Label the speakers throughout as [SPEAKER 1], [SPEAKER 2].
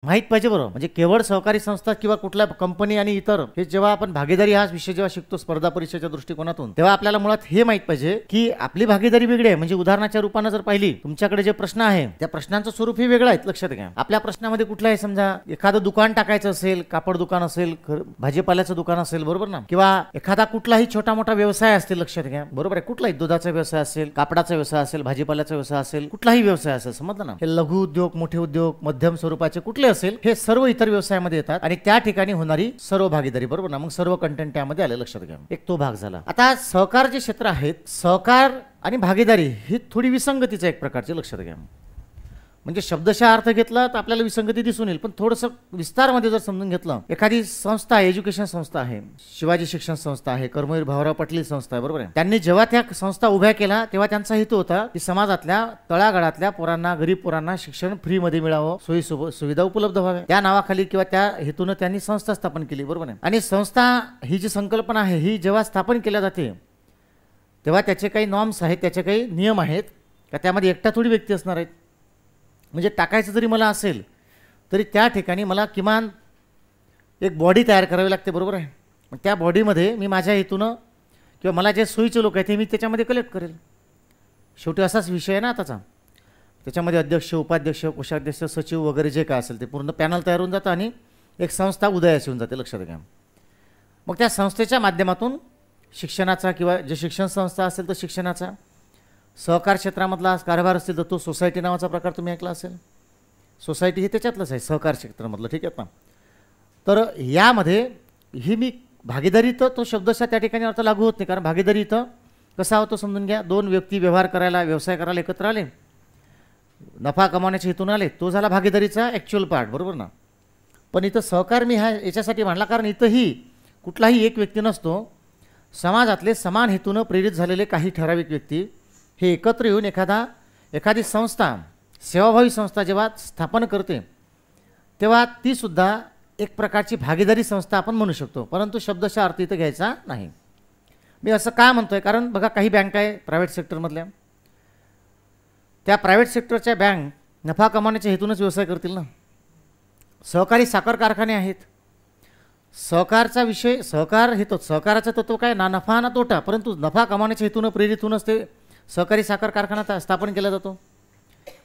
[SPEAKER 1] माहित पाहिजे बरोबर. म्हणजे केवळ सहकारी संस्था किंवा कुठल्या कंपनी आणि इतर हे जेव्हा आपण भागीदारी हा विषय जेव्हा शिकतो स्पर्धा परीक्षेच्या दृष्टिकोनातून, तेव्हा आपल्याला मुळात हे माहित पाहिजे की आपली भागीदारी वेगळी आहे. म्हणजे उदाहरणाच्या रूपानं जर पाहिली, तुमच्याकडे जे प्रश्न आहे त्या प्रश्नांचं स्वरूप हे वेगळं आहे. लक्षात घ्या. आपल्या प्रश्नामध्ये कुठलं आहे, समजा एखादं दुकान टाकायचं असेल, कापड दुकान असेल, भाजीपाल्याचं दुकान असेल, बरोबर ना, किंवा एखादा कुठलाही छोटा मोठा व्यवसाय असतील, लक्षात घ्या, बरोबर आहे, कुठलाही दुधाचा व्यवसाय असेल, कापडाचा व्यवसाय असेल, भाजीपाल्याचा व्यवसाय असेल, कुठलाही व्यवसाय असेल, समजलं ना. हे लघु उद्योग, मोठे उद्योग, मध्यम स्वरूपाचे कुठले असेल, हे सर्व इतर व्यवसायामध्ये येतात आणि त्या ठिकाणी होणारी सर्व भागीदारी, बरोबर ना. मग सर्व कंटेंट त्यामध्ये आले, लक्षात घ्या. एक तो भाग झाला. आता सहकार जे क्षेत्र आहेत, सहकार आणि भागीदारी ही थोडी विसंगतीचं एक प्रकारचे, लक्षात घ्या. म्हणजे शब्दशः अर्थ घेतला तर आपल्याला विसंगती दिसून येईल, पण थोडंसं विस्तारमध्ये जर समजून घेतलं, एखादी संस्था आहे, एज्युकेशन संस्था आहे, शिवाजी शिक्षण संस्था आहे, कर्मवीर भाऊराव पाटील संस्था आहे, बरोबर आहे. त्यांनी जेव्हा त्या संस्था उभ्या केल्या तेव्हा त्यांचा हेतू होता की समाजातल्या तळागाळातल्या पोरांना, गरीब पोरांना शिक्षण फ्रीमध्ये मिळावं, सोयी सुविधा उपलब्ध व्हाव्या, त्या नावाखाली किंवा त्या हेतूनं त्यांनी संस्था स्थापन केली, बरोबर आहे. आणि संस्था ही जी संकल्पना आहे ही जेव्हा स्थापन केल्या जाते तेव्हा त्याचे काही नॉर्म्स आहेत, त्याचे काही नियम आहेत का त्यामध्ये एकटा थोडी व्यक्ती असणार आहेत. म्हणजे टाकायचं जरी मला असेल तरी त्या ठिकाणी मला किमान एक बॉडी तयार करावी लागते, बरोबर आहे. मग त्या बॉडीमध्ये मी माझ्या हेतूनं किंवा मला जे सोयीचे लोक आहेत ते मी त्याच्यामध्ये कलेक्ट करेल. शेवटी असाच विषय आहे ना आताचा. त्याच्यामध्ये अध्यक्ष, उपाध्यक्ष, कोषाध्यक्ष, सचिव वगैरे जे काय असेल ते पूर्ण पॅनल तयार होऊन जातं आणि एक संस्था उदयास येऊन जाते, लक्षात घ्या. मग त्या संस्थेच्या माध्यमातून शिक्षणाचा किंवा जे शिक्षण संस्था असेल तर शिक्षणाचा, सहकार क्षेत्रामधला कारभार असतील तर तो सोसायटी नावाचा प्रकार तुम्ही ऐकला असेल. सोसायटी हे त्याच्यातलंच आहे, सहकार क्षेत्रामधलं, ठीक आहे ना. तर यामध्ये ही मी भागीदारी, तर तो शब्दशः त्या ठिकाणी अर्थ लागू होत नाही, कारण भागीदारी इथं कसा होतो समजून घ्या. दोन व्यक्ती व्यवहार करायला, व्यवसाय करायला एकत्र आले, नफा कमावण्याच्या हेतून आले, तो झाला भागीदारीचा ॲक्च्युअल पार्ट, बरोबर ना. पण इथं सहकार मी हा याच्यासाठी मांडला कारण इथंही कुठलाही एक व्यक्ती नसतो, समाजातले समान हेतूनं प्रेरित झालेले काही ठराविक व्यक्ती हे एकत्र येऊन एखादी संस्था, सेवाभावी संस्था जेव्हा स्थापन करते तेव्हा ती सुद्धा एक प्रकारची भागीदारी संस्था आपण म्हणू शकतो, परंतु शब्दशः अर्थ इथं घ्यायचा नाही. मी असं का म्हणतोय, कारण बघा काही बँका आहे प्रायव्हेट सेक्टरमधल्या, त्या प्रायव्हेट सेक्टरच्या बँक नफा कमावण्याच्या हेतूनच व्यवसाय करतील ना. सहकारी साखर कारखाने आहेत, सहकारचा विषय, सहकार हे तो सहकाराचं तत्व काय, ना नफा ना तोटा, परंतु नफा कमावण्याच्या हेतूनं प्रेरित होऊनच ते सहकारी साखर कारखाना स्थापन केला जातो.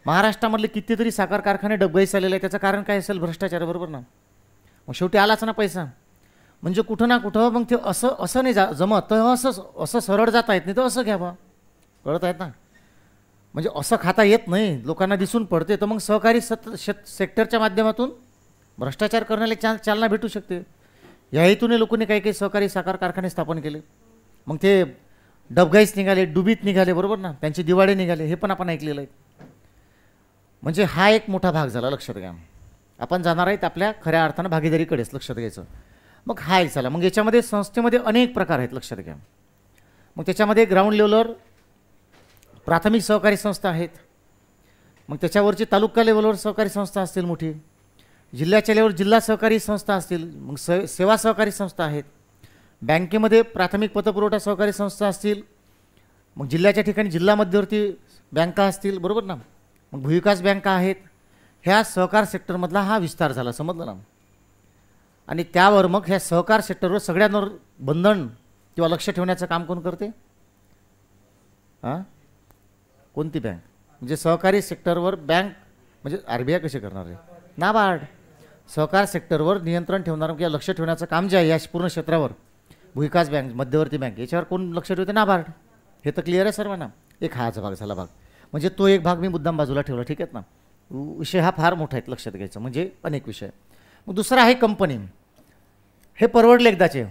[SPEAKER 1] महाराष्ट्रामधले कितीतरी साखर कारखाने डबघाईस आलेले आहे, त्याचं कारण काय असेल, भ्रष्टाचार, बरोबर ना. मग शेवटी आलाच ना पैसा, म्हणजे कुठं ना कुठं मग ते असं नाही जमत, तर असं सरळ जाता येत नाही, तर असं घ्यावं, कळत आहेत ना. म्हणजे असं खाता येत नाही, लोकांना दिसून पडते, तर मग सहकारी सेक्टरच्या माध्यमातून भ्रष्टाचार करण्याला चालना भेटू शकते. या हेतूने लोकांनी काही सहकारी साखर कारखाने स्थापन केले, मग ते डबघाईस निघाले, डुबीत निघाले, बरोबर ना, त्यांचे दिवाळे निघाले, हे पण आपण ऐकलेलं आहे. म्हणजे हा एक मोठा भाग झाला, लक्षात घ्या. आपण जाणार आहेत आपल्या खऱ्या अर्थानं भागीदारीकडेच, लक्षात घ्यायचं. मग हा एक झाला. मग याच्यामध्ये संस्थेमध्ये अनेक प्रकार आहेत, लक्षात घ्या. मग त्याच्यामध्ये ग्राउंड लेवलवर प्राथमिक सहकारी संस्था आहेत, मग त्याच्यावरची तालुका लेवलवर सहकारी संस्था असतील मोठी, जिल्ह्याच्या लेवलवर जिल्हा सहकारी संस्था असतील, मग सेवा सहकारी संस्था आहेत, बँकेमध्ये प्राथमिक पतपुरवठा सहकारी संस्था असतील, मग जिल्ह्याच्या ठिकाणी जिल्हा मध्यवर्ती बँका असतील, बरोबर ना, मग भूविकास बँका आहेत. ह्या सहकार सेक्टरमधला हा विस्तार झाला, समजलं ना. आणि त्यावर मग ह्या सहकार सेक्टरवर सगळ्यांवर बंधन किंवा लक्ष ठेवण्याचं काम कोण करते, हां, कोणती बँक, म्हणजे सहकारी सेक्टरवर बँक म्हणजे RBI कसे करणार आहे, नाबार्ड. सहकार सेक्टरवर नियंत्रण ठेवणारं किंवा लक्ष ठेवण्याचं काम जे आहे या पूर्ण क्षेत्रावर, भूविकास बँक, मध्यवर्ती बँक, याच्यावर कोण लक्ष ठेवते, नाबार्ड. हे तर क्लिअर आहे सर्वांना. एक हाच भाग झाला भाग, म्हणजे तो एक भाग मी मुद्दाम बाजूला ठेवला, ठीक आहेत ना. विषय हा फार मोठा आहे, लक्षात घ्यायचं, म्हणजे अनेक विषय. मग दुसरा आहे कंपनी. हे परवडले एकदाचे,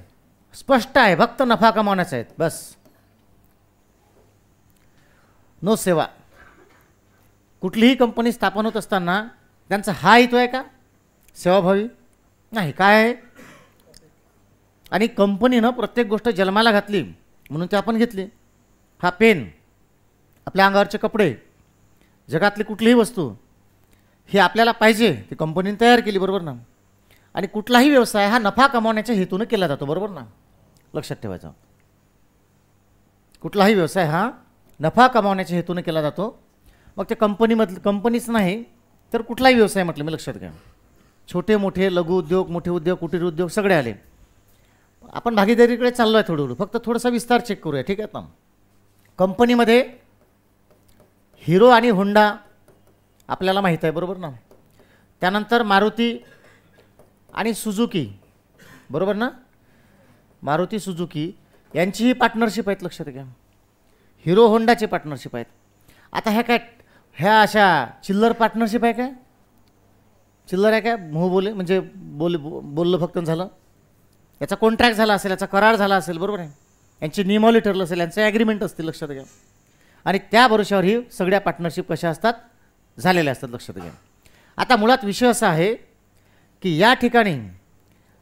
[SPEAKER 1] स्पष्ट आहे, फक्त नफा कमावण्याचा आहेत, बस, नो सेवा. कुठलीही कंपनी स्थापन होत असताना त्यांचा हा हेतू आहे का, सेवाभावी नाही, काय आहे. आणि कंपनीनं प्रत्येक गोष्ट जन्माला घातली म्हणून ते आपण घेतली. हा पेन, आपल्या अंगावरचे कपडे, जगातली कुठलीही वस्तू ही आपल्याला पाहिजे ती कंपनीने तयार केली, बरोबर ना. आणि कुठलाही व्यवसाय हा नफा कमावण्याच्या हेतूने केला जातो, बरोबर ना, लक्षात ठेवायचं. कुठलाही व्यवसाय हा नफा कमावण्याच्या हेतूने केला जातो. मग ते कंपनीच नाही तर कुठलाही व्यवसाय म्हटलं मी, लक्षात घ्या. छोटे मोठे लघु उद्योग, मोठे उद्योग, कुटीर उद्योग सगळे आले. आपण भागीदारीकडे चाललो आहे थोडं, फक्त थोडासा विस्तार चेक करूया. ठीक आहे ना. कंपनीमध्ये हिरो आणि होंडा आपल्याला माहीत आहे, बरोबर ना. त्यानंतर मारुती आणि सुझुकी, बरोबर ना. मारुती सुझुकी यांचीही पार्टनरशिप आहेत, लक्षात घ्या. हिरो होंडाचे पार्टनरशिप आहेत. आता ह्या अशा चिल्लर पार्टनरशिप आहे काय? चिल्लर आहे काय? म्हणजे बोललं फक्त झालं. याचा कॉन्ट्रॅक्ट झाला असेल, याचा करार झाला असेल, बरोबर आहे. यांची नियमावली ठरलं असेल, यांचे ॲग्रीमेंट असतील, लक्षात घ्या. आणि त्या भरोश्यावर ही सगळ्या पार्टनरशिप कशा असतात? झालेल्या असतात, लक्षात घ्या. आता मुळात विषय असा आहे की या ठिकाणी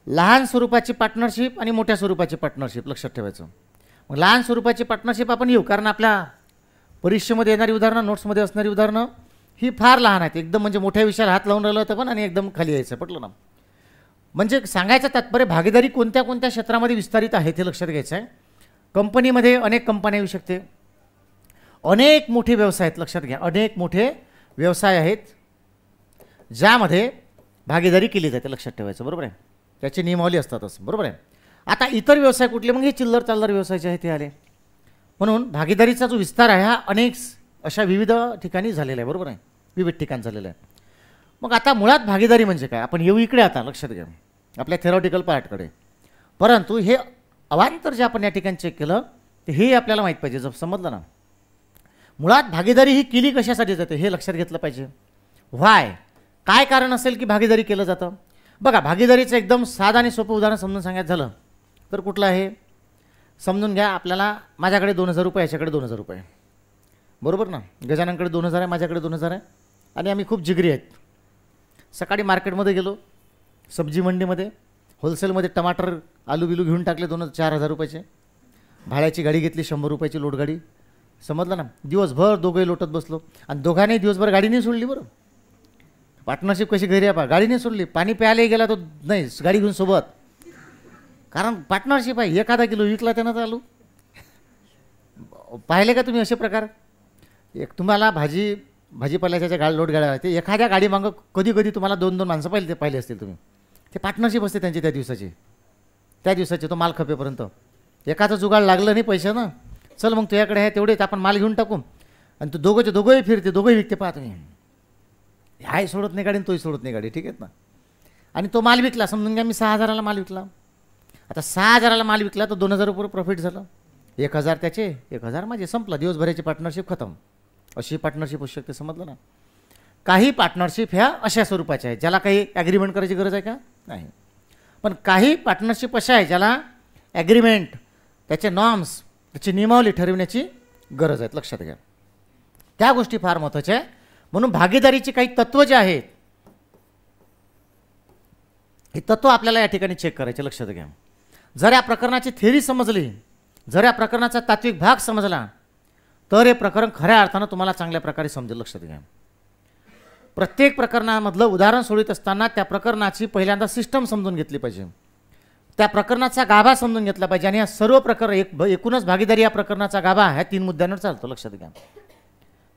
[SPEAKER 1] लहान स्वरूपाची पार्टनरशिप आणि मोठ्या स्वरूपाची पार्टनरशिप लक्षात ठेवायचं. मग लहान स्वरूपाची पार्टनरशिप आपण येऊ, कारण आपल्या परीक्षेमध्ये येणारी उदाहरणं, नोट्समध्ये असणारी उदाहरणं ही फार लहान आहेत. एकदम म्हणजे मोठ्या विषयाला हात लावून राहिलं होतं पण, आणि एकदम खाली यायचं, पटलं ना. म्हणजे सांगायचं तात्पर्य भागीदारी कोणत्या कोणत्या क्षेत्रामध्ये विस्तारित आहे ते लक्षात घ्यायचं आहे. कंपनीमध्ये अनेक कंपन्या येऊ शकते, अनेक मोठे व्यवसाय आहेत, लक्षात घ्या. अनेक मोठे व्यवसाय आहेत ज्यामध्ये भागीदारी केली जाते, लक्षात ठेवायचं, बरोबर आहे. त्याची नियमावली असतातच, बरोबर आहे. आता इतर व्यवसाय कुठले? मग हे चिल्लर चालदार व्यवसाय जे आहे ते आले. म्हणून भागीदारीचा जो विस्तार आहे हा अनेक अशा विविध ठिकाणी झालेला आहे, बरोबर आहे. विविध ठिकाणी झालेला आहे. मग आता मुळात भागीदारी म्हणजे काय? आपण येऊ इकडे आता, लक्षात घ्या, आपल्या थेरॉटिकल पार्टकडे. परंतु हे अवांतर जे आपण या ठिकाणी चेक केलं ते हे आपल्याला माहीत पाहिजे. जर समजलं ना, मुळात भागीदारी ही केली कशासाठी जाते हे लक्षात घेतलं पाहिजे. व्हाय, काय कारण असेल की भागीदारी केलं जातं? बघा, भागीदारीचं एकदम साधं आणि सोपं उदाहरण समजून सांगायचं झालं तर कुठलं आहे? समजून घ्या. आपल्याला माझ्याकडे 2000 रुपये, याच्याकडे 2000 रुपये, बरोबर ना. गजाननकडे 2000 आहे, माझ्याकडे 2000 आहे, आणि आम्ही खूप जिगरी आहेत. सकाळी मार्केटमध्ये गेलो, सब्जी मंडीमध्ये होलसेलमध्ये टमाटर आलू बिलू घेऊन टाकले 4,000 रुपयाचे. भाड्याची गाडी घेतली 100 रुपयाची लोड गाडी, समजलं ना. दिवसभर दोघंही लोटत बसलो आणि दोघांनी दिवसभर गाडी नाही सोडली. बरं, पार्टनरशिप कशी घरी आहे पा, गाडी नाही सोडली. पाणी प्यायलाही गेला तो नाही, गाडी घेऊन सोबत, कारण पार्टनरशिप आहे. एखादा किलो विकला त्यानं चालू. पाहिले का तुम्ही असे प्रकार? एक तुम्हाला भाजीपाल्याच्या लोड गाड्या ते एखाद्या गाडी मागं कधी कधी तुम्हाला 2-2 माणसं पाहिले असतील तुम्ही. ते पार्टनरशिप असते त्यांची त्या दिवसाची तो माल खपेपर्यंत. एखादं जुगाड लागलं नाही पैशानं, चल मग तुझ्याकडे आहे तेवढेच आपण माल घेऊन टाकू, आणि तो दोघंही फिरते, दोघंही विकते. पहा तुम्ही, हाही सोडत नाही गाडी आणि तोही सोडत नाही गाडी, ठीक आहेत ना. आणि तो माल विकला, समजून घ्या मी 6000ला माल विकला. आता 6000ला माल विकला तर 2000 रुपये प्रॉफिट झालं. 1000 त्याचे, 1000 माझे, संपला. दिवसभराची पार्टनरशिप खतम. अशी पार्टनरशिप होऊ शकते, समजलं ना. काही पार्टनरशिप ह्या अशा स्वरूपाच्या आहेत ज्याला काही ॲग्रीमेंट करायची गरज आहे का? नाही. पण काही पार्टनरशिप अशा आहे ज्याला ॲग्रीमेंट, त्याचे नॉर्म्स, त्याची नियमावली ठरविण्याची गरज आहेत, लक्षात घ्या. त्या गोष्टी फार महत्त्वाच्या आहे. म्हणून भागीदारीची काही तत्त्व जे आहेत हे तत्त्व आपल्याला या ठिकाणी चेक करायचे, लक्षात घ्या. जर या प्रकरणाची थेरी समजली, जर या प्रकरणाचा तात्विक भाग समजला तर हे प्रकरण खऱ्या अर्थानं तुम्हाला चांगल्या प्रकारे समजेल, लक्षात घ्या. प्रत्येक प्रकरणामधलं उदाहरण सोडत असताना त्या प्रकरणाची पहिल्यांदा सिस्टम समजून घेतली पाहिजे, त्या प्रकरणाचा गाभा समजून घेतला पाहिजे. आणि या सर्व प्रकरण एकूणच भागीदारी या प्रकरणाचा गाभा ह्या 3 मुद्द्यांवर चालतो, लक्षात घ्या.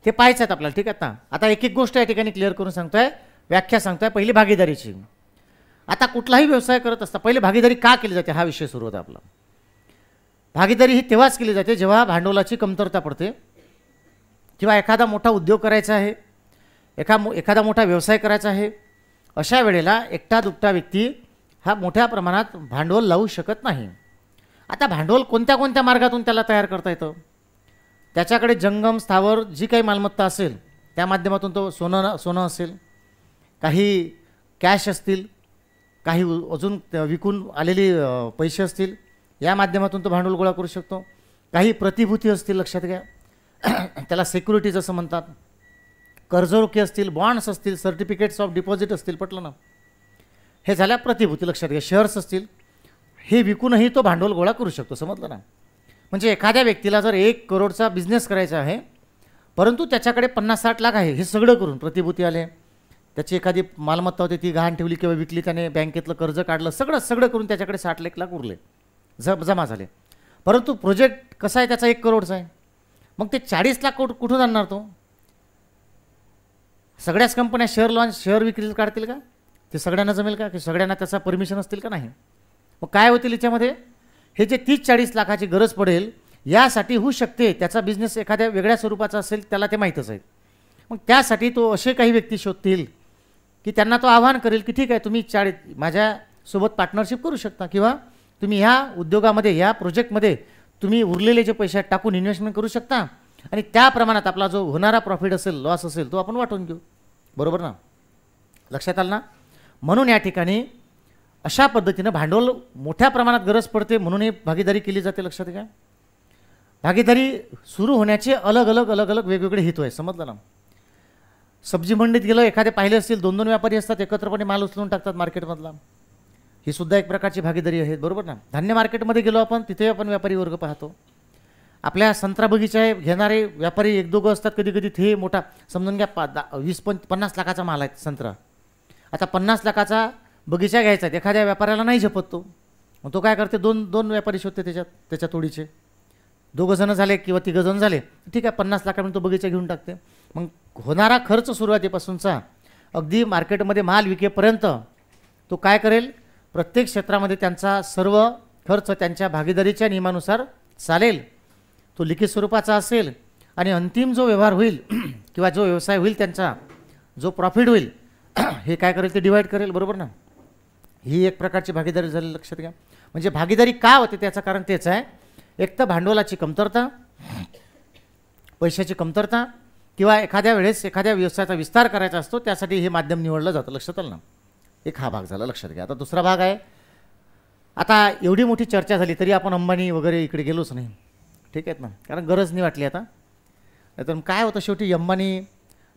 [SPEAKER 1] ते पाहायचं आहेत आपल्याला, ठीक आहे ना. आता एक एक गोष्ट या ठिकाणी क्लिअर करून सांगतोय, व्याख्या सांगतोय. पहिली भागीदारीची. आता कुठलाही व्यवसाय करत असता पहिले भागीदारी का केली जाते हा विषय सुरू होता आपला. भागीदारी ही तेव्हाच केली जाते जेव्हा भांडवलाची कमतरता पडते, किंवा एखादा मोठा उद्योग करायचा आहे, एखादा मोठा व्यवसाय करायचा आहे. अशा वेळेला एकटा दुकटा व्यक्ती हा मोठ्या प्रमाणात भांडवल लावू शकत नाही. आता भांडवल कोणत्या कोणत्या मार्गातून त्याला तयार करता येतं? त्याच्याकडे जंगम स्थावर जी काही मालमत्ता असेल त्या माध्यमातून तो सोनं असेल, काही कॅश असतील, काही अजून विकून आलेली पैसे असतील, या माध्यमातून तो भांडवल गोळा करू शकतो. काही प्रतिभूती असतील, लक्षात घ्या, त्याला सिक्युरिटीज असं म्हणतात. कर्जरोखे असतील, बॉन्ड्स असतील, सर्टिफिकेट्स ऑफ डिपॉझिट असतील, पटलं ना. हे झाल्या प्रतिभूती, लक्षात घ्या. शेअर्स असतील, हे विकूनही तो भांडवल गोळा करू शकतो, समजलं ना. म्हणजे एखाद्या व्यक्तीला जर 1 करोडचा बिझनेस करायचा आहे, परंतु त्याच्याकडे 50-60 लाख आहे, हे सगळं करून प्रतिभूती आले, त्याची एखादी मालमत्ता होती ती गहाण ठेवली किंवा विकली, त्याने बँकेतलं कर्ज काढलं, सगळं करून त्याच्याकडे 60 लाख उरले, जमा झाले. परंतु प्रोजेक्ट कसा आहे, त्याचा 1 करोडचा आहे. मग ते 40 लाख कुठून आणणार तो? सगळ्याच कंपन्या शेअर विक्री काढतील का? ते सगळ्यांना जमेल का, की सगळ्यांना त्याचा परमिशन असतील का नाही. मग काय होतील याच्यामध्ये, हे जे 30-40 लाखाची गरज पडेल यासाठी होऊ शकते त्याचा बिझनेस एखाद्या वेगळ्या स्वरूपाचा असेल, त्याला ते माहीतच आहे. मग त्यासाठी तो असे काही व्यक्ती शोधतील की त्यांना तो आवाहन करेल की ठीक आहे तुम्ही माझ्यासोबत पार्टनरशिप करू शकता, किंवा तुम्ही ह्या उद्योगामध्ये ह्या प्रोजेक्टमध्ये तुम्ही उरलेले जे पैसे टाकून इन्व्हेस्टमेंट करू शकता आणि त्या प्रमाणात आपला जो होणारा प्रॉफिट असेल, लॉस असेल, तो आपण वाटून घेऊ. बरोबर ना, लक्षात आलं ना. म्हणून या ठिकाणी अशा पद्धतीनं भांडवल मोठ्या प्रमाणात गरज पडते, म्हणून ही भागीदारी केली जाते. लक्षात घ्या, भागीदारी सुरू होण्याचे अलग अलग वेगवेगळे हेतू आहे. समजलं ना. सब्जी मंडीत गेलं, एखादे पाहिले असतील 2-2 व्यापारी असतात, एकत्रपणे माल उचलून टाकतात मार्केटमधला, ही सुद्धा एक प्रकारची भागीदारी आहे. बरोबर ना. धान्य मार्केटमध्ये गेलो आपण, तिथे आपण व्यापारी वर्ग पाहतो. आपल्या संत्रा बगीचा घेणारे व्यापारी 1-2 असतात, कधी कधी ते मोठा समजून घ्या 20-50 लाखाचा माल आहे संत्रा. आता 50 लाखाचा बगीचा घ्यायचा, एखाद्या व्यापाऱ्याला नाही झेपत तो, मग तो काय करते, दोन व्यापारी शोधते त्याच्या तोडीचे. 2 जण झाले किंवा 3 जण झाले, ठीक आहे 50 लाखापर्यंत तो बगीचा घेऊन टाकते. मग होणारा खर्च सुरुवातीपासूनचा अगदी मार्केटमध्ये माल विकेपर्यंत तो काय करेल, प्रत्येक क्षेत्रामध्ये त्यांचा सर्व खर्च त्यांच्या भागीदारीच्या नियमानुसार चालेल. तो लिखित स्वरूपाचा असेल आणि अंतिम जो व्यवहार होईल किंवा जो व्यवसाय होईल, त्यांचा जो प्रॉफिट होईल हे काय करेल, ते डिवाईड करेल. बरोबर ना. ही एक प्रकारची भागीदारी झाली. लक्षात घ्या. म्हणजे भागीदारी का होते त्याचं कारण तेच आहे, एक तर भांडवलाची कमतरता, पैशाची कमतरता, किंवा एखाद्या वेळेस एखाद्या व्यवसायाचा विस्तार करायचा असतो, त्यासाठी हे माध्यम निवडलं जातं. लक्षात आलं ना. एक हा भाग झाला. लक्षात घ्या. आता दुसरा भाग आहे. आता एवढी मोठी चर्चा झाली तरी आपण अंबानी वगैरे इकडे गेलोच नाही. ठीक आहेत ना, कारण गरज नाही वाटली. आता तर काय होतं, शेवटी अंबानी,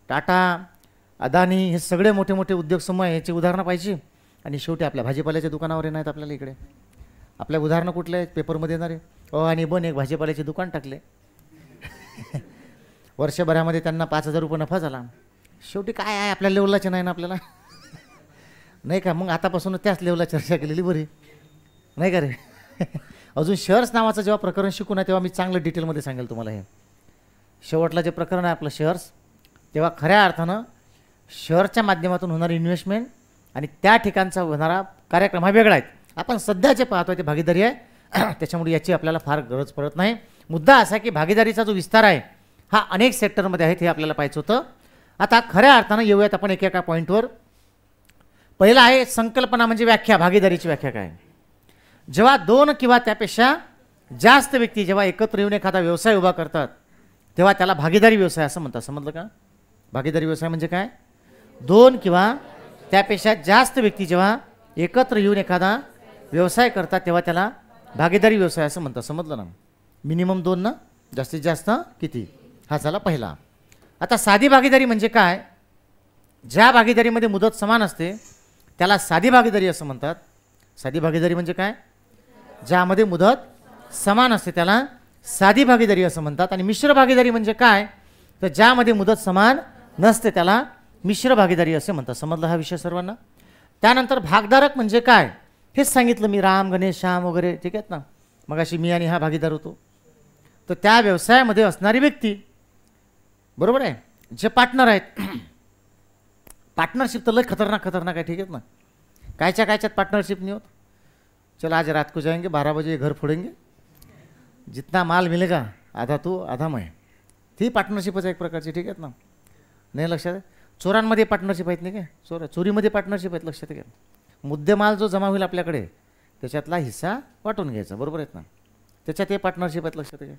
[SPEAKER 1] टाटा, अदानी हे सगळे मोठे मोठे उद्योग समूह याची उदाहरणं पाहिजे, आणि शेवटी आपल्या भाजीपाल्याच्या दुकानावर येणार आपल्याला इकडे. आपल्या उदाहरणं कुठले आहेत पेपरमध्ये येणारे, आणि बन एक भाजीपाल्याचे दुकान टाकले वर्षभरामध्ये त्यांना 5,000 रुपये नफा झाला. शेवटी काय आहे, आपल्या लेवलाचे नाही ना आपल्याला नाही का. मग आतापासून त्याच लेवलला चर्चा केलेली बरी नाही का रे अजून शेअर्स नावाचं जेव्हा प्रकरण शिकू ना, तेव्हा मी चांगलं डिटेलमध्ये सांगेल तुम्हाला. हे शेवटला जे प्रकरण आहे आपलं शेअर्स, तेव्हा खऱ्या अर्थानं शेअरच्या माध्यमातून होणारी इन्व्हेस्टमेंट आणि त्या ठिकाणचा होणारा कार्यक्रम हा वेगळा आहे. आपण सध्या जे पाहतोय ते भागीदारी आहे त्याच्यामुळे याची आपल्याला फार गरज पडत नाही. मुद्दा असा की भागीदारीचा जो विस्तार आहे हा अनेक सेक्टरमध्ये आहे, हे आपल्याला पाहायचं होतं. आता खऱ्या अर्थानं येऊयात आपण एकेका पॉईंटवर. पहिला आहे संकल्पना, म्हणजे व्याख्या. भागीदारीची व्याख्या काय. जेव्हा 2 किंवा त्यापेक्षा जास्त व्यक्ती जेव्हा एकत्र येऊन एखादा व्यवसाय उभा करतात, तेव्हा त्याला भागीदारी व्यवसाय असं म्हणतात. समजलं का. भागीदारी व्यवसाय म्हणजे काय, 2 किंवा त्यापेक्षा जास्त व्यक्ती जेव्हा एकत्र येऊन एखादा व्यवसाय करतात तेव्हा त्याला भागीदारी व्यवसाय असं म्हणतात. समजलं ना. मिनिमम 2 ना, जास्तीत जास्त किती, हा झाला पहिला. आता साधी भागीदारी म्हणजे काय, ज्या भागीदारीमध्ये मुदत समान असते त्याला साधी भागीदारी असं म्हणतात. साधी भागीदारी म्हणजे काय, ज्यामध्ये मुदत समान असते त्याला साधी भागीदारी असं म्हणतात. आणि मिश्र भागीदारी म्हणजे काय, तर ज्यामध्ये मुदत समान नसते त्याला मिश्र भागीदारी असे म्हणतात. समजलं हा विषय सर्वांना. त्यानंतर भागधारक म्हणजे काय, हेच सांगितलं मी, राम, गणेश, श्याम वगैरे, ठीक आहेत ना. मग अशी मी आणि हा भागीदार होतो. तर त्या व्यवसायामध्ये असणारी व्यक्ती, बरोबर आहे, जे पार्टनर आहेत. पार्टनरशिप तर लय खतरनाक आहे. ठीक आहे ना. कायच्यात पार्टनरशिप नहीं होत. चलो आज रात को जाएंगे, 12 बजे घर फोड़ेंगे, जितना माल मिलेगा आधा तू आधा मैं. ती पार्टनरशिपच एक प्रकारची. ठीक आहेत ना. नाही लक्षात आहे. चोरांमध्ये पार्टनरशिप आहेत नाही काय, चोरीमध्ये पार्टनरशिप आहेत. लक्षात घ्या. मुद्देमाल जो जमा होईल आपल्याकडे त्याच्यातला हिस्सा वाटून घ्यायचा. बरोबर आहेत ना. त्याच्यात हे पार्टनरशिप आहेत. लक्षात घ्या.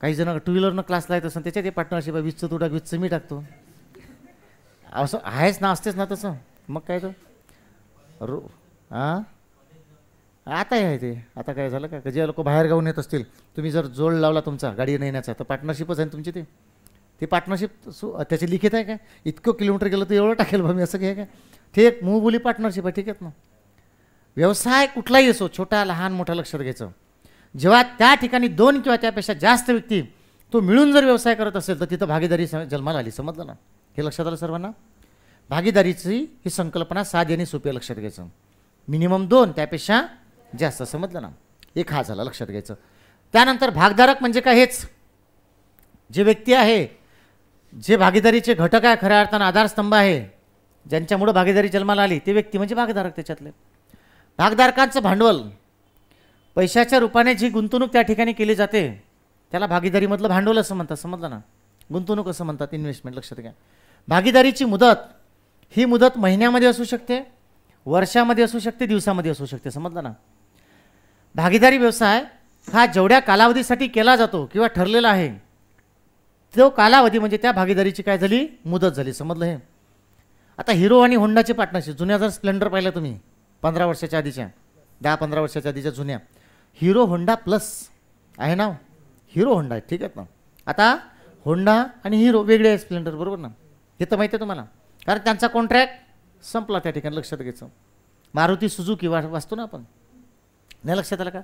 [SPEAKER 1] काही जण 2 व्हीलरनं क्लासला येत असं त्याच्यात हे पार्टनरशिप आहे. 20चं तू टाक, 20चं मी टाकतो, असं आहेच ना, असतेच ना तसं. मग काय तो हां आता आहे ते. आता काय झालं का, जे लोक बाहेर गावून येत असतील, तुम्ही जर जोड लावला तुमचा गाडी नेण्याचा, तर पार्टनरशिपच आहे तुमची. ती पार्टनरशिप त्याची लिखित आहे काय, इतकं किलोमीटर गेलं तर एवढं टाकेल बा मी, असं काय. ते एक मूळबोली पार्टनरशिप आहे. ठीक आहेत ना. व्यवसाय कुठलाही असो, छोटा लहान मोठा, लक्षात घ्यायचं. जेव्हा त्या ठिकाणी 2 किंवा त्यापेक्षा जास्त व्यक्ती तो मिळून जर व्यवसाय करत असेल तर तिथं भागीदारी जन्माला आली. समजलं ना. हे लक्षात आलं सर्वांना. भागीदारीची ही संकल्पना साधी आणि सोपी, लक्षात घ्यायचं. मिनिमम 2, त्यापेक्षा जास्त. समजलं ना. एक हा झाला, लक्षात घ्यायचं. त्यानंतर भागधारक म्हणजे काय, हेच जे व्यक्ती आहे, जे भागीदारीचे घटक आहे, खऱ्या अर्थानं आधारस्तंभ आहे, ज्यांच्यामुळे भागीदारी जन्माला आली ते व्यक्ती म्हणजे भागधारक. त्याच्यातले भागधारकांचं भांडवल पैशाच्या रूपाने जी गुंतवणूक त्या ठिकाणी केली जाते त्याला भागीदारीमधलं भांडवल असं म्हणतात. समजलं ना. गुंतवणूक असं म्हणतात, इन्व्हेस्टमेंट. लक्षात घ्या. भागीदारीची मुदत ही मुदत महिन्यामध्ये असू शकते, वर्षामध्ये असू शकते, दिवसामध्ये असू शकते. समजलं ना. भागीदारी व्यवसाय हा जेवढ्या कालावधीसाठी केला जातो किंवा ठरलेला आहे तो कालावधी म्हणजे त्या भागीदारीची काय झाली, मुदत झाली. समजलं हे. आता हिरो आणि होंडाची पार्टनरशिप, जुन्या जर स्प्लेंडर पाहिलं तुम्ही 15 वर्षाच्या आधीच्या, 10-15 वर्षाच्या आधीच्या जुन्या, हिरो होंडा प्लस आहे ना, हिरो होंडा आहे. ठीक आहे ना. आता होंडा आणि हिरो वेगळे आहे स्प्लेंडर, बरोबर ना. हे तर माहिती आहे तुम्हाला, कारण त्यांचा कॉन्ट्रॅक्ट संपला त्या ठिकाणी. लक्षात घ्यायचं. मारुती सुझुकी वाचतो ना आपण, नाही लक्षात आलं का.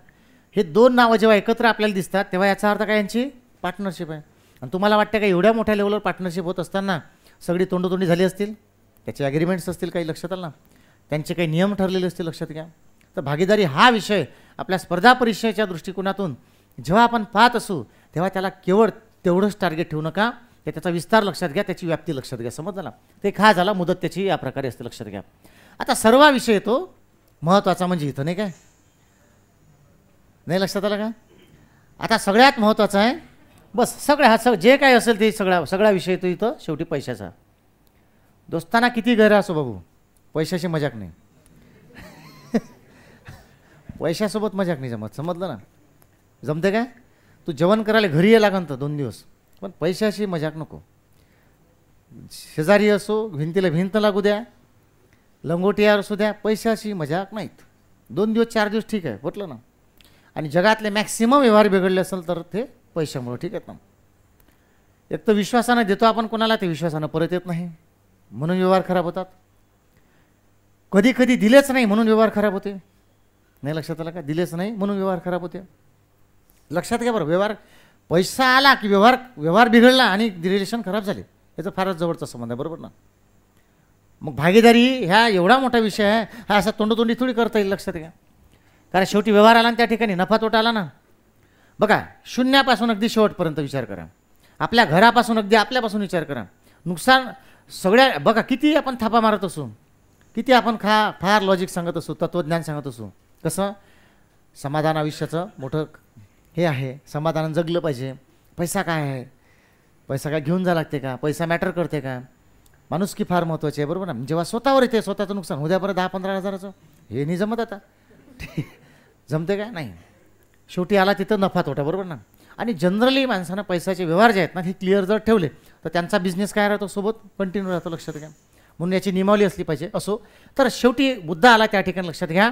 [SPEAKER 1] हे दोन नावं जेव्हा एकत्र आपल्याला दिसतात तेव्हा याचा अर्थ काय, यांची पार्टनरशिप आहे. आणि तुम्हाला वाटतं का एवढ्या मोठ्या लेवलवर पार्टनरशिप होत असताना सगळी तोंडोतोंडी झाली असतील, त्याचे ॲग्रीमेंट्स असतील काही, लक्षात आलं ना, त्यांचे काही नियम ठरलेले असतील. लक्षात घ्या. तर भागीदारी हा विषय आपल्या स्पर्धा परीक्षेच्या दृष्टिकोनातून जेव्हा आपण पाहत असू तेव्हा त्याला केवळ तेवढंच टार्गेट ठेवू नका, त्याचा विस्तार लक्षात घ्या, त्याची व्याप्ती लक्षात घ्या. समजलं ना. ते हा झाला मुदत त्याची या प्रकारे असते. लक्षात घ्या. आता सर्व विषय येतो महत्त्वाचा म्हणजे इथं, नाही काय, नाही लक्षात आलं का. आता सगळ्यात महत्त्वाचं आहे बस सगळ्या हा जे काय असेल ते सगळा विषय येतो इथं शेवटी पैशाचा. दोस्ताना किती गैरा असो बाबू, पैशाची मजाक नाही. पैशासोबत मजाक नाही जमत. समजलं ना. जमते काय, तू जेवण करायला घरी ये लागन तर 2 दिवस, पण पैशाची मजाक नको. शेजारी असो, भिंतीला भिंत लागू द्या, लंगोटियावर असू द्या, पैशाची मजाक नाहीत. 2 दिवस 4 दिवस ठीक आहे, म्हटलं ना. आणि जगातले मॅक्सिमम व्यवहार बिघडले असेल तर ते पैशामुळे. ठीक आहेत ना. एक तर विश्वासानं देतो आपण कोणाला, ते विश्वासानं परत येत नाही म्हणून व्यवहार खराब होतात. कधी कधी दिलेच नाही म्हणून व्यवहार खराब होते. नाही लक्षात आलं का. दिलेच नाही म्हणून व्यवहार खराब होते. लक्षात घ्या बरं. व्यवहार पैसा आला की व्यवहार बिघडला आणि रिलेशन खराब झाले, याचा फारच जवळचा संबंध आहे, बरोबर ना. मग भागीदारी ह्या एवढा मोठा विषय आहे, हा असा तोंडोतोंडी थोडी करता येईल. लक्षात घ्या. कारण शेवटी व्यवहार आला आणि त्या ठिकाणी नफा तोटा आला ना. बघा, शून्यापासून अगदी शेवटपर्यंत विचार करा. आपल्या घरापासून अगदी आपल्यापासून विचार करा. नुकसान सगळ्या, बघा किती आपण थापा मारत असू, किती आपण फार लॉजिक सांगत असू, तत्त्वज्ञान सांगत असू, कसं समाधान आयुष्याचं मोठं हे आहे, समाधान जगलं पाहिजे. पैसा काय आहे, पैसा काय घेऊन जा लागते का, पैसा मॅटर करते का, माणुसकी फार महत्त्वाची आहे, बरोबर ना. जेव्हा स्वतःवर येते स्वतःचं नुकसान, उद्या परत 10-15 हजाराचं हे नाही जमत. आता जमते काय, नाही. शेवटी आला तिथं नफा तोटा, बरोबर ना. आणि जनरली माणसानं पैशाचे व्यवहार जे आहेत ना हे क्लिअर जर ठेवले तर त्यांचा बिझनेस काय राहतो, सोबत कंटिन्यू राहतो. लक्षात घ्या. म्हणून याची नियमावली असली पाहिजे. असो, तर शेवटी मुद्दा आला त्या ठिकाणी. लक्षात घ्या.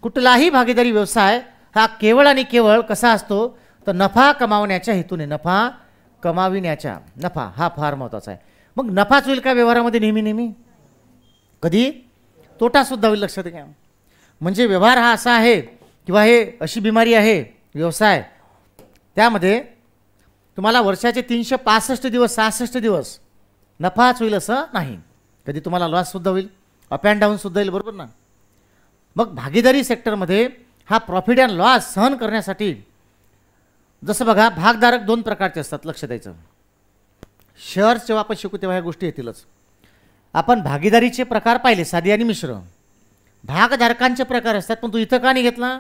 [SPEAKER 1] कुठलाही भागीदारी व्यवसाय हा केवळ आणि केवळ कसा असतो तर नफा कमावण्याच्या हेतूने, नफा कमाविण्याच्या, नफा हा फार महत्त्वाचा आहे. मग नफाच होईल का व्यवहारामध्ये नेहमी, कधी तोटासुद्धा होईल. लक्षात घ्या. म्हणजे व्यवहार हा असा आहे किंवा हे अशी बिमारी आहे व्यवसाय, त्यामध्ये तुम्हाला वर्षाचे 365 दिवस 66 दिवस नफाच होईल असं नाही. कधी तुम्हाला लॉससुद्धा होईल, अप अँड डाऊनसुद्धा येईल, बरोबर ना. मग भागीदारी सेक्टरमध्ये हा प्रॉफिट अँड लॉस सहन करण्यासाठी जसं बघा, भागधारक 2 प्रकारचे असतात. लक्ष द्यायचं. शेअर्स जेव्हा आपण शिकू तेव्हा ह्या गोष्टी येतीलच. आपण भागीदारीचे प्रकार पाहिले, साधी आणि मिश्र. भागधारकांचे प्रकार असतात, पण तू इथं का नाही घेतला,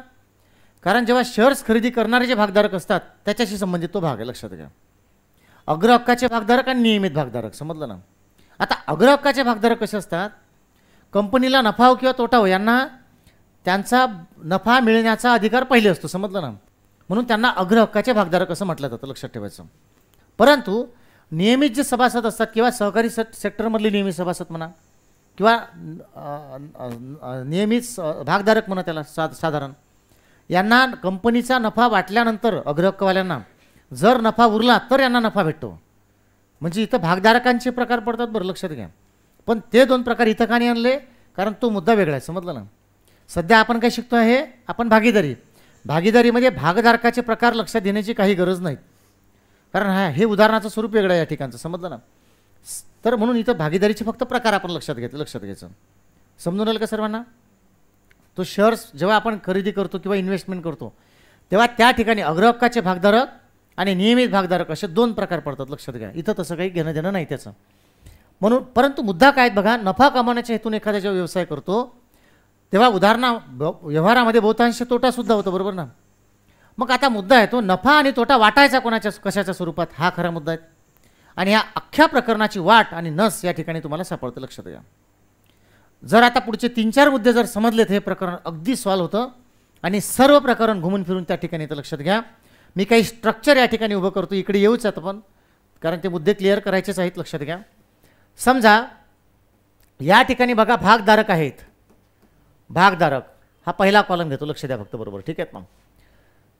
[SPEAKER 1] कारण जेव्हा शेअर्स खरेदी करणारे जे भागधारक असतात त्याच्याशी संबंधित तो भाग आहे. लक्षात घ्या. अग्रहक्काचे भागधारक आणि नियमित भागधारक. समजलं ना. आता अग्रहक्काचे भागधारक कसे असतात, कंपनीला नफा हो किंवा तोटा हो यांना त्यांचा नफा मिळण्याचा अधिकार पहिले असतो. समजलं ना. म्हणून त्यांना अग्रहक्काचे भागधारक असं म्हटलं जातं. लक्षात ठेवायचं. परंतु नियमित जे सभासद असतात किंवा सहकारी सेक्टरमधले नियमित सभासद म्हणा किंवा नियमित भागधारक म्हणा त्याला साधारण, यांना कंपनीचा नफा वाटल्यानंतर अग्रहक्कवाल्यांना जर नफा उरला तर यांना नफा भेटतो. म्हणजे इथं भागधारकांचे प्रकार पडतात, बरं लक्षात घ्या. पण ते 2 प्रकार इथं का नाही आणले, कारण तो मुद्दा वेगळा आहे. समजलं ना. सध्या आपण काय शिकतो आहे, आपण भागीदारीमध्ये भागधारकाचे प्रकार लक्षात देण्याची काही गरज नाही, कारण हे उदाहरणाचं स्वरूप वेगळं आहे या ठिकाणचं. समजलं ना. तर म्हणून इथं भागीदारीचे फक्त प्रकार आपण लक्षात घ्यायचं. समजून आलं का सर्वांना. तो शेअर्स जेव्हा आपण खरेदी करतो किंवा इन्व्हेस्टमेंट करतो तेव्हा त्या ठिकाणी अग्रहक्काचे भागधारक आणि नियमित भागधारक असे 2 प्रकार पडतात. लक्षात घ्या. इथं तसं काही घेणं देणं नाही त्याचं. म्हणून परंतु मुद्दा काय बघा, नफा कमावण्याच्या हेतून एखादा जेव्हा व्यवसाय करतो तेव्हा व्यवहारामध्ये बहुतांश तोटा सुद्धा होतो, बरोबर ना. मग आता मुद्दा आहे तो नफा आणि तोटा वाटायचा कोणाच्या कशाच्या स्वरूपात, हा खरा मुद्दा आहे. आणि या अख्ख्या प्रकरणाची वाट आणि नस या ठिकाणी तुम्हाला सापडतं, लक्षात घ्या. जर आता पुढचे 3-4 मुद्दे जर समजलेत हे प्रकरण अगदी सॉल्व्ह होतं आणि सर्व प्रकरण घुमून फिरून त्या ठिकाणी येतं, लक्षात घ्या. मी काही स्ट्रक्चर या ठिकाणी उभं करतो, इकडे येऊच आता पण, कारण ते मुद्दे क्लिअर करायचेच आहेत, लक्षात घ्या. समजा या ठिकाणी बघा भागधारक आहेत, भागधारक हा पहिला कॉलम घेतो, लक्ष द्या फक्त, बरोबर, ठीक आहे. मग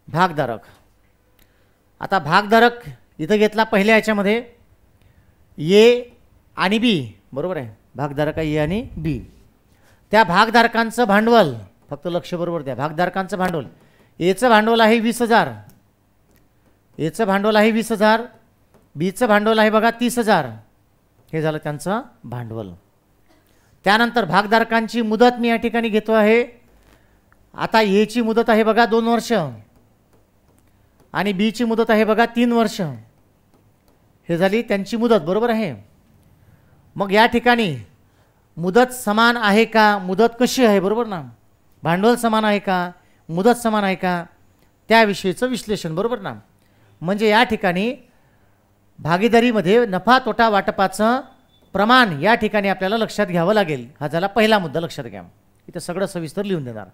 [SPEAKER 1] भागधारक, आता भागधारक इथं घेतला पहिल्या याच्यामध्ये ए आणि बी, बरोबर आहे. भागधारक आहे ए आणि बी. त्या भागधारकांचं भांडवल फक्त लक्ष बरोबर द्या, भागधारकांचं भांडवल, एचं भांडवल आहे 20,000, एचं भांडवल आहे 20,000, बीचं भांडवल आहे बघा 30,000, हे झालं त्यांचं भांडवल. त्यानंतर भागधारकांची मुदत मी या ठिकाणी घेतो आहे. आता एची मुदत आहे बघा 2 वर्ष आणि बीची मुदत आहे बघा 3 वर्ष, हे झाली त्यांची मुदत, बरोबर आहे. मग या ठिकाणी मुदत समान आहे का, मुदत कशी आहे, बरोबर ना, भांडवल समान आहे का, मुदत समान आहे का, त्याविषयीचं विश्लेषण, बरोबर ना. म्हणजे या ठिकाणी भागीदारीमध्ये नफा तोटा वाटपाचं प्रमाण या ठिकाणी आपल्याला लक्षात घ्यावं लागेल. हा झाला पहिला मुद्दा, लक्षात घ्या. इथं सगळं सविस्तर लिहून देणार.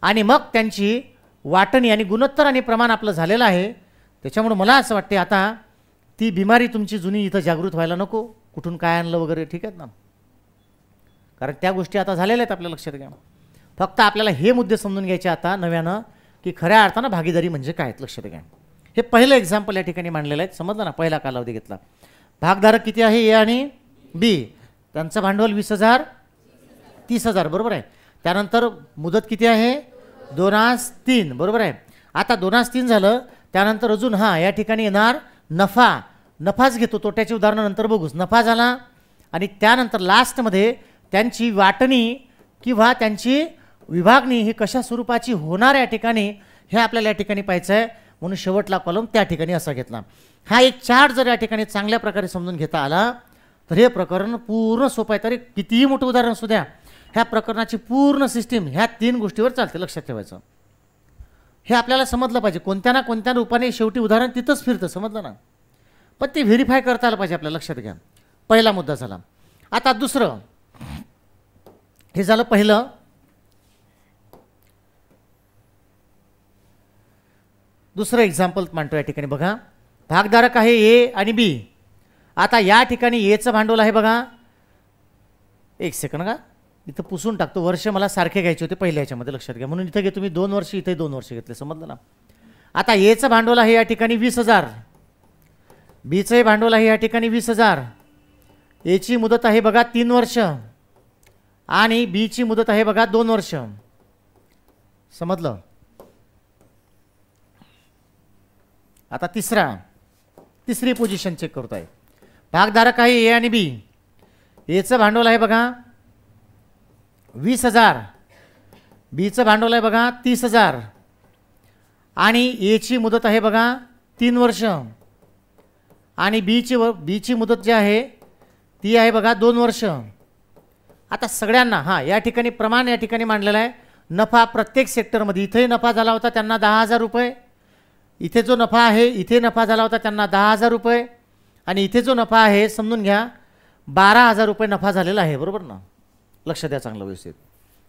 [SPEAKER 1] आणि मग त्यांची वाटणी आणि गुणोत्तर आणि प्रमाण आपलं झालेलं आहे. त्याच्यामुळे मला असं वाटते आता ती बिमारी तुमची जुनी इथं जागृत व्हायला नको, कुठून काय आणलं वगैरे, ठीक आहेत ना, कारण त्या गोष्टी आता झालेल्या आहेत आपल्या लक्षात घ्या. फक्त आपल्याला हे मुद्दे समजून घ्यायचे आता नव्यानं की खऱ्या अर्थानं भागीदारी म्हणजे काय, लक्षात घ्या. हे पहिलं एक्झाम्पल या ठिकाणी मांडलेलं आहे, समजलं ना. पहिला कालावधी घेतला, भागधारक किती आहे ए आणि बी, त्यांचं भांडवल 20,000 30,000, बरोबर आहे. त्यानंतर मुदत किती आहे 2-3, बरोबर आहे. आता 2-3 झालं, त्यानंतर अजून या ठिकाणी येणार नफा, नफाच घेतो, तोट्याची उदाहरणं नंतर बघूच. नफा झाला आणि त्यानंतर लास्टमध्ये त्यांची वाटणी किंवा त्यांची विभागणी ही कशा स्वरूपाची होणार या ठिकाणी, हे आपल्याला या ठिकाणी पाहायचं आहे. म्हणून शेवटला कॉलम त्या ठिकाणी असा घेतला. हा एक चार्ट जर या ठिकाणी चांगल्या प्रकारे समजून घेता आला तर हे प्रकरण पूर्ण सोपं आहे. तरी कितीही मोठं उदाहरण असू द्या, ह्या प्रकरणाची पूर्ण सिस्टीम ह्या 3 गोष्टीवर चालते, लक्षात ठेवायचं. हे आपल्याला समजलं पाहिजे, कोणत्या ना कोणत्या रूपाने शेवटी उदाहरण तिथंच फिरतं, समजलं ना. पण ते व्हेरीफाय करता आलं पाहिजे आपल्याला, लक्षात घ्या. पहिला मुद्दा झाला. आता दुसरं, हे झालं पहिलं. दुसरं एक्झाम्पल मांडतो या ठिकाणी बघा. भागधारक आहे ए आणि बी. आता या ठिकाणी एचं भांडवल आहे बघा, एक सेकंड का इथं पुसून टाकतो, वर्ष मला सारखे घ्यायचे होते पहिल्या ह्याच्यामध्ये, लक्षात घ्या. म्हणून इथं घेतो मी 2 वर्ष, इथे 2 वर्ष घेतले, समजलं ना. आता एचं भांडवल आहे या ठिकाणी 20,000, बीचं भांडवल आहे या ठिकाणी 20,000, एची मुदत आहे बघा 3 वर्ष आणि बीची मुदत आहे बघा 2 वर्ष, समजलं. आता तिसरी पोझिशन चेक करतो आहे. भागधारक आहे ए आणि बी. एचं भांडवल आहे बघा 20,000, बीचं भांडवल आहे बघा 30,000 आणि एची मुदत आहे बघा 3 वर्ष आणि बीची मुदत जी आहे ती आहे बघा 2 वर्ष. आता सगळ्यांना या ठिकाणी प्रमाण या ठिकाणी मांडलेलं आहे. नफा प्रत्येक सेक्टरमध्ये, इथे नफा झाला होता त्यांना 10,000 रुपये, इथे जो नफा आहे इथे नफा झाला होता त्यांना 10,000 रुपये आणि इथे जो नफा आहे समजून घ्या 12,000 रुपये नफा झालेला आहे, बरोबर ना. लक्ष द्या चांगलं व्यवस्थित.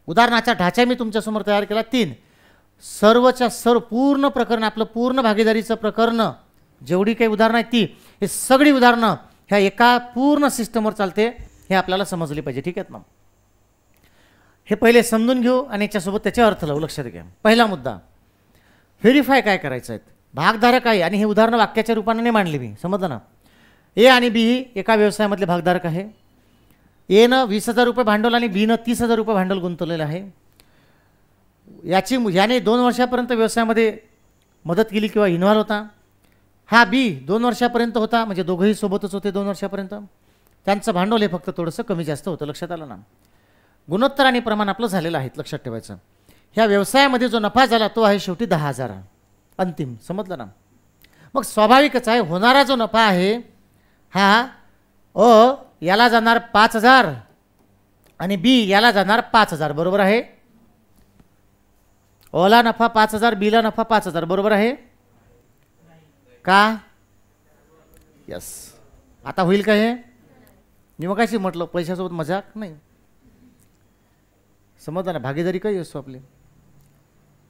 [SPEAKER 1] उदाहरणाचा ढाचा मी तुमच्यासमोर तयार केला 3. सर्वच्या सर्व पूर्ण प्रकरण आपलं पूर्ण भागीदारीचं प्रकरण जेवढी काही उदाहरणं आहेत ती, हे सगळी उदाहरणं ह्या एका पूर्ण सिस्टमवर चालते, हे आपल्याला समजले पाहिजे, ठीक आहेत ना. हे पहिले समजून घेऊ आणि याच्यासोबत त्याचे अर्थ लावू, लक्षात घ्या. पहिला मुद्दा, व्हेरीफाय काय करायचं आहे. भागधारक आहे आणि हे उदाहरणं वाक्याच्या रूपाने नाही मांडले मी, समजलं ना. ए आणि बी ही एका व्यवसायामधले भागधारक आहे. एनं 20,000 रुपये भांडवल आणि बीनं 30,000 रुपये भांडवल गुंतवलेलं आहे. याने 2 वर्षापर्यंत व्यवसायामध्ये मदत केली किंवा इन्व्हॉल्व होता. हा बी 2 वर्षापर्यंत होता, म्हणजे दोघंही सोबतच होते 2 वर्षापर्यंत. त्यांचं भांडवल हे फक्त थोडंसं कमी जास्त होतं, लक्षात आलं ना. गुणोत्तर आणि प्रमाण आपलं झालेलं आहे, लक्षात ठेवायचं. ह्या व्यवसायामध्ये जो नफा झाला तो आहे शेवटी 10,000 अंतिम, समजलं ना. मग स्वाभाविकच आहे होणारा जो नफा आहे हा याला जाणार 5,000 आणि बी याला जाणार 5,000, बरोबर आहे. ओला नफा 5,000, बीला नफा 5,000, बरोबर आहे का? यस. आता होईल का हे? मी मग कशी म्हटलं पैशासोबत मजाक नाही. समजलं ना, भागीदारी काही असतो आपली.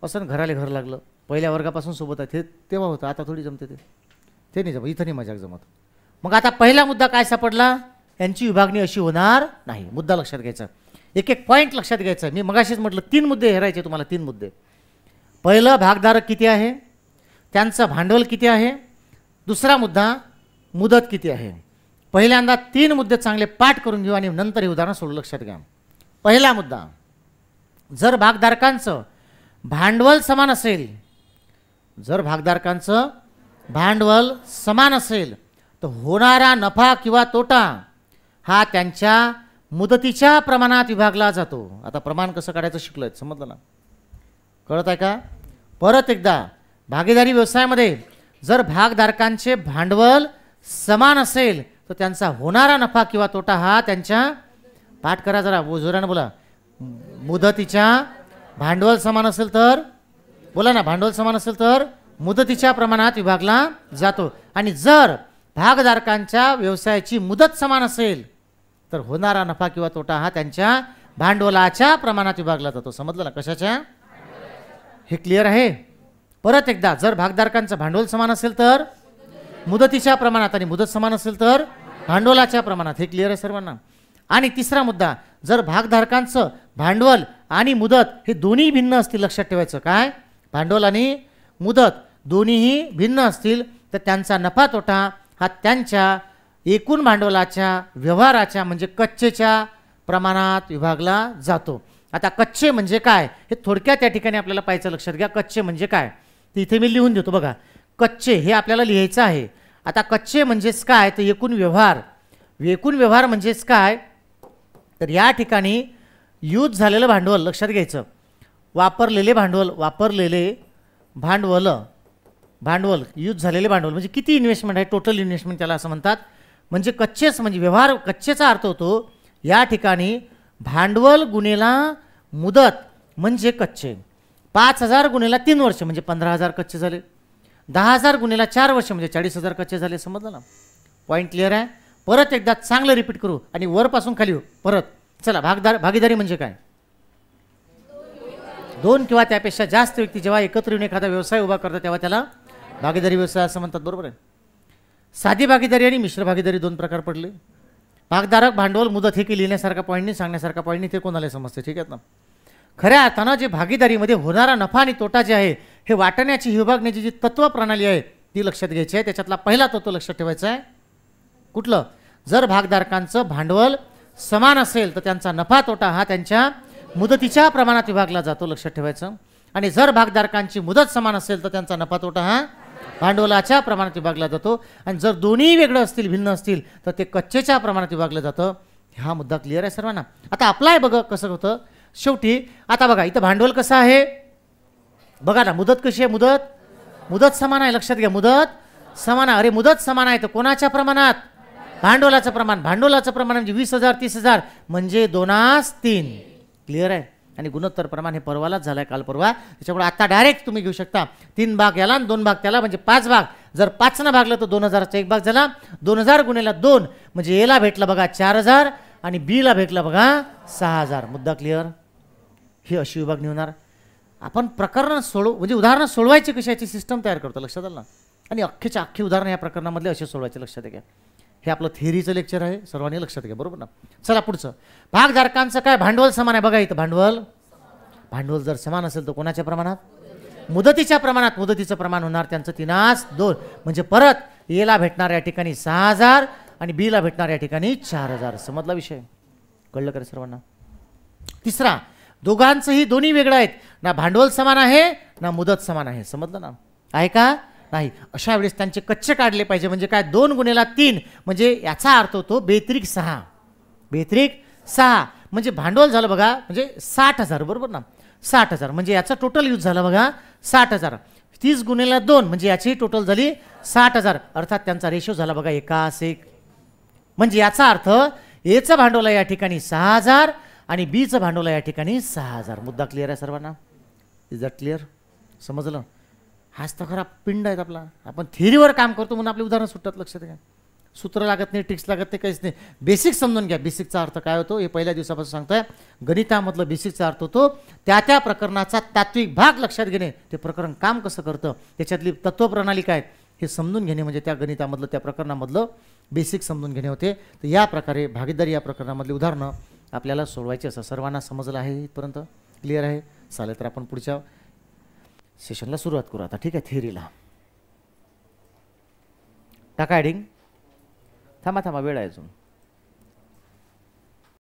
[SPEAKER 1] असं घराले घर लागलं, पहिल्या वर्गापासून सोबत आहे ते तेव्हा होतं, आता थोडी जमते ते नाही जमत, इथं नाही मजाक जमत. मग आता पहिला मुद्दा काय सापडला? यांची विभागणी अशी होणार नाही. मुद्दा लक्षात घ्यायचा, एक एक पॉईंट लक्षात घ्यायचा. मी मगाशीच म्हटलं 3 मुद्दे हेरायचे तुम्हाला, 3 मुद्दे. पहिलं, भागधारक किती आहे, त्यांचं भांडवल किती आहे. दुसरा मुद्दा, मुदत किती आहे. पहिल्यांदा 3 मुद्दे चांगले पाठ करून घेऊ आणि नंतर हे उदाहरण सोडू. लक्षात घ्या. पहिला मुद्दा, जर भागधारकांचं भांडवल समान असेल, जर भागधारकांचं भांडवल समान असेल तर होणारा नफा किंवा तोटा हा त्यांच्या मुदतीच्या प्रमाणात विभागला जातो. आता प्रमाण कसं काढायचं शिकलोय, समजलं ना, कळत आहे का? परत एकदा, भागीदारी व्यवसायामध्ये जर भागधारकांचे भांडवल समान असेल तर त्यांचा होणारा नफा किंवा तोटा हा त्यांच्या, पाठ करा जरा जोरानं बोला, मुदतीच्या, भांडवल समान असेल तर, बोला ना, भांडवल समान असेल तर मुदतीच्या प्रमाणात विभागला जातो. आणि जर भागधारकांच्या व्यवसायाची मुदत समान असेल तर होणारा नफा किंवा तोटा हा त्यांच्या भांडवलाच्या प्रमाणात विभागला जातो. समजलं ना? कशाच्या? हे क्लिअर आहे? परत एकदा, जर भागधारकांचं भांडवल समान असेल तर मुदतीच्या प्रमाणात आणि मुदत समान असेल तर भांडवलाच्या प्रमाणात. हे क्लिअर आहे सर्वांना? आणि तिसरा मुद्दा, जर भागधारकांचं भांडवल आणि मुदत हे दोन्ही भिन्न असतील, लक्षात ठेवायचं. काय? भांडवल आणि मुदत दोन्हीही भिन्न असतील तर त्यांचा नफा तोटा हा त्यांच्या एकूण भांडवलाच्या व्यवहाराच्या म्हणजे कच्चेच्या प्रमाणात विभागला जातो. आता कच्चे म्हणजे काय हे थोडक्यात या ठिकाणी आपल्याला पाहायचं. लक्षात घ्या, कच्चे म्हणजे काय ते इथे मी लिहून देतो बघा. कच्चे हे आपल्याला लिहायचं आहे. आता कच्चे म्हणजेच काय तर एकूण व्यवहार. एकूण व्यवहार म्हणजेच काय तर या ठिकाणी यूज झालेलं भांडवल, लक्षात घ्यायचं, वापरलेले भांडवल, वापरलेले भांडवल, भांडवल यूज झालेले भांडवल म्हणजे किती इन्व्हेस्टमेंट आहे, टोटल इन्व्हेस्टमेंट त्याला असं म्हणतात. म्हणजे कच्चेच म्हणजे व्यवहार, कच्चेचा अर्थ होतो या ठिकाणी भांडवल गुणेला मुदत म्हणजे कच्चे. 5,000 गुणेला 3 वर्ष म्हणजे 15,000 कच्चे झाले. 10,000 गुणेला 4 वर्ष म्हणजे 40,000 कच्चे झाले. समजलं ना? पॉईंट क्लिअर आहे? परत एकदा चांगलं रिपीट करू आणि वरपासून खाली परत. चला, भागीदारी म्हणजे काय? 2 किंवा त्यापेक्षा जास्त व्यक्ती जेव्हा एकत्र येऊन एखादा व्यवसाय उभा करतात तेव्हा त्याला भागीदारी व्यवसाय असं म्हणतात. बरोबर आहे? साधी भागीदारी आणि मिश्र भागीदारी 2 प्रकार पडले. भागधारक, भांडवल, मुदत हे की लिहिण्यासारखा पॉईंट नाही, सांगण्यासारखा पॉईंट नाही, ते कोणाला समजते. ठीक आहे ना? खऱ्या अर्थानं जे भागीदारीमध्ये होणारा नफा आणि तोटा जे आहे हे वाटण्याची, विभागण्याची जी तत्व प्रणाली आहे ती लक्षात घ्यायची आहे. त्याच्यातला पहिला तत्व लक्षात ठेवायचा आहे. कुठलं? जर भागधारकांचं भांडवल समान असेल तर त्यांचा नफा तोटा हा त्यांच्या मुदतीच्या प्रमाणात विभागला जातो. लक्षात ठेवायचं. आणि जर भागधारकांची मुदत समान असेल तर त्यांचा नफा तोटा हा भांडवलाच्या प्रमाणात विभागला जातो. आणि जर दोन्ही वेगळं असतील, भिन्न असतील तर ते कच्चेच्या प्रमाणात विभागलं जातं. हा मुद्दा क्लिअर आहे सर्वांना? आता अप्लाय बघा कसं होतं. शेवटी आता बघा इथं भांडवल कसं आहे बघा ना. मुदत कशी आहे? मुदत समान आहे. लक्षात घ्या, मुदत समान आहे. अरे मुदत समान आहे तर कोणाच्या प्रमाणात? भांडवलाचं प्रमाण. भांडवलाचं प्रमाण म्हणजे 20,000 30,000 म्हणजे 2:3. क्लिअर आहे? आणि गुणोत्तर प्रमाण हे परवालाच झालाय, काल परवा. त्याच्यामुळे आता डायरेक्ट तुम्ही घेऊ शकता 3 भाग याला आणि 2 भाग त्याला म्हणजे 5 भाग. जर 5 न भागलं तर 2,000चा 1 भाग झाला. 2,000 गुणिले 2 म्हणजे एला भेटला बघा 4,000 आणि बीला भेटला बघा 6,000. मुद्दा क्लिअर? ही अशी विभागणी होणार. आपण प्रकरण म्हणजे उदाहरणं सोडवायची कशी याची सिस्टम तयार करतो. लक्षात आलं ना? आणि अख्खेच्या अख्खे उदाहरण या प्रकरणामधले असे सोडवायचे. लक्षात घ्या, हे आपलं थिअरीचं लेक्चर आहे, सर्वांनी लक्षात घ्या. बरोबर ना? चला पुढचं. भागधारकांचं काय? भांडवल समान आहे. बघा इथं भांडवल जर समान असेल तर कोणाच्या प्रमाणात? मुदतीच्या प्रमाणात. मुदतीचं प्रमाण होणार त्यांचं 3:2 म्हणजे परत एला भेटणार या ठिकाणी 6,000 आणि बीला भेटणार या ठिकाणी 4,000. समजला विषय? कळलं का सर्वांना? तिसरा, दोघांचंही दोन्ही वेगळं आहेत. ना भांडवल समान आहे ना मुदत समान आहे. समजलं ना? आहे का? नाही. अशा वेळेस त्यांचे कच्चे काढले पाहिजे. म्हणजे काय? 2 गुणिले 3 म्हणजे याचा अर्थ होतो बेत्रिक 6. बेत्रिक 6 म्हणजे भांडवल झालं बघा म्हणजे 60,000. बरोबर ना? 60,000 म्हणजे याचा टोटल यूज झाला बघा 60,000. 30 गुणिले 2 म्हणजे याची टोटल झाली 60,000. अर्थात त्यांचा रेशो झाला बघा 1:1. म्हणजे याचा अर्थ एचं भांडवल आहे या ठिकाणी 6,000 आणि बीचं भांडवल आहे या ठिकाणी 6,000. मुद्दा क्लिअर आहे सर्वांना? Is that clear? समजलं? हाच तर खरा पिंड आहेत आपला. आपण थिअरीवर काम करतो म्हणून आपले उदाहरण सुटतात. लक्षात घ्या, सूत्र लागत नाही, ट्रिक्स लागत नाही, काहीच नाही. बेसिक समजून घ्या. बेसिकचा अर्थ काय होतो हे पहिल्या दिवसापासून सांगतोय. गणितामधलं बेसिकचा अर्थ होतो त्या त्या प्रकरणाचा तात्विक भाग लक्षात घेणे, ते प्रकरण काम कसं करतं, त्याच्यातली तत्वप्रणाली काय हे समजून घेणे, म्हणजे त्या गणितामधलं त्या प्रकरणामधलं बेसिक समजून घेणे होते. तर या प्रकारे भागीदारी या प्रकरणामधली उदाहरणं आपल्याला सोडवायची असं. सर्वांना समजलं आहे? इथपर्यंत क्लिअर आहे? चालेल, तर आपण पुढच्या सेशनला सुरुवात करू आता. ठीक आहे, थिअरीला टाका ॲडिंग. थांबा वेळ आहे अजून.